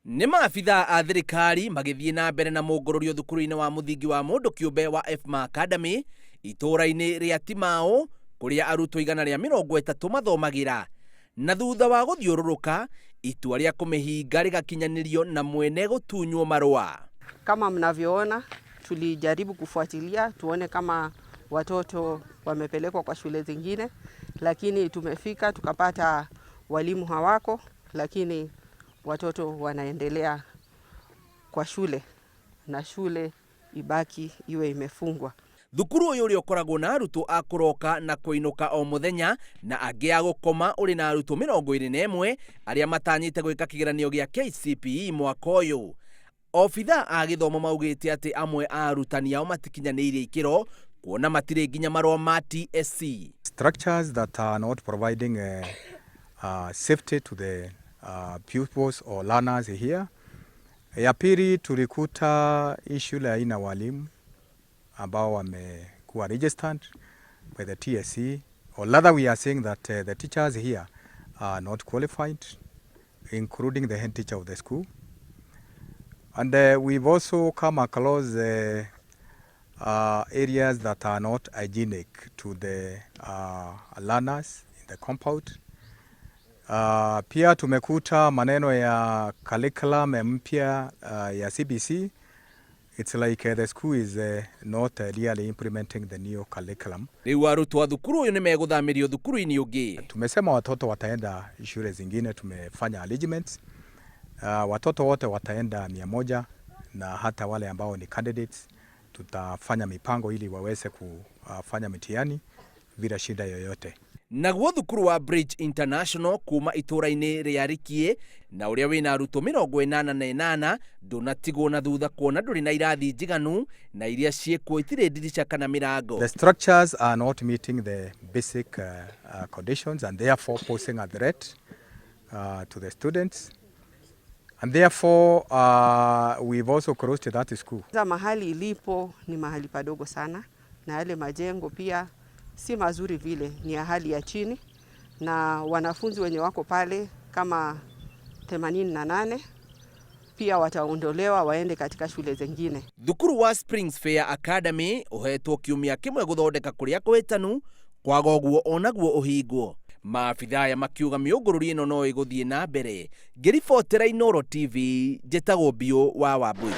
Nĩ maabitha a thirikari magĩthiĩ na mbere na mũngũrũrio thukuru-inĩ wa mũthingi wa mũndũ kĩũmbe wa FMA Academy itũũra-inĩ rĩa Timao kũrĩa arutwo 130 mathomagĩra, na thutha wa gũthiũrũrũka itua rĩa kũmĩhinga rĩgakinyanĩrio na mwene gũtunywo marũa. Kama mnavyoona, tulijaribu kufuatilia tuone kama watoto wamepelekwa kwa shule zingine, lakini tumefika tukapata walimu hawako, lakini watoto wanaendelea kwa shule na shule ibaki iwe imefungwa. Thukuru ũyũ ũrĩa ũkoragwo na arutwo a kũroka na kũinũka o mũthenya na angĩ a gũkoma ũrĩ na arutwo 21 arĩa matanyĩte gwĩka kĩgeranio gĩa KCPE mwaka ũyũ. Obitha a gĩthomo maugĩte atĩ amwe a arutani ao matikinyanĩirie ikĩro kuona matirĩ nginya marũa ma TSC. Structures that are not providing safety to the pupils or learners here. Ya pili, tulikuta hii shule haina walimu ambao wamekuwa registered by the TSC, or rather we are saying that the teachers here are not qualified, including the head teacher of the school. And we've also come across areas that are not hygienic to the learners in the compound. Pia tumekuta maneno ya curriculum mpya ya CBC. It's like the school is not really implementing the new curriculum. Rĩu arutwo a thukuru ũyũ nĩ megũthamĩrio thukuru-inĩ ũngĩ. Tumesema watoto wataenda shule zingine, tumefanya arrangements. Watoto wote wataenda 100 na hata wale ambao ni candidates tutafanya mipango ili waweze kufanya mitihani bila shida yoyote. Naguo thukuru wa Bridge International kuma itũũra-inĩ rĩa Rikie na ũrĩa wĩna arutwo 88 ndũnatigwo na thutha kuona ndũrĩ na irathi njiganu na iria ciĩkuo itirĩ ndirica kana mĩrango. The structures are not meeting the basic conditions and therefore posing a threat to the students. And therefore we've also closed that school. Mahali ilipo ni mahali padogo sana na yale majengo pia si mazuri vile, ni ya hali ya chini, na wanafunzi wenye wako pale kama 88 pia wataondolewa waende katika shule zingine. Thukuru wa Springs Fair Academy uhetwo kiumia kĩmwe gũthondeka kũrĩa kwĩtanu kwaga ũguo onaguo ũhingwo. Maabitha aya makiuga mĩũngũrũrio ĩno no ĩgũthiĩ na mbere. Ngĩribotera Inooro TV, njĩtagwo Bio wa Wambui.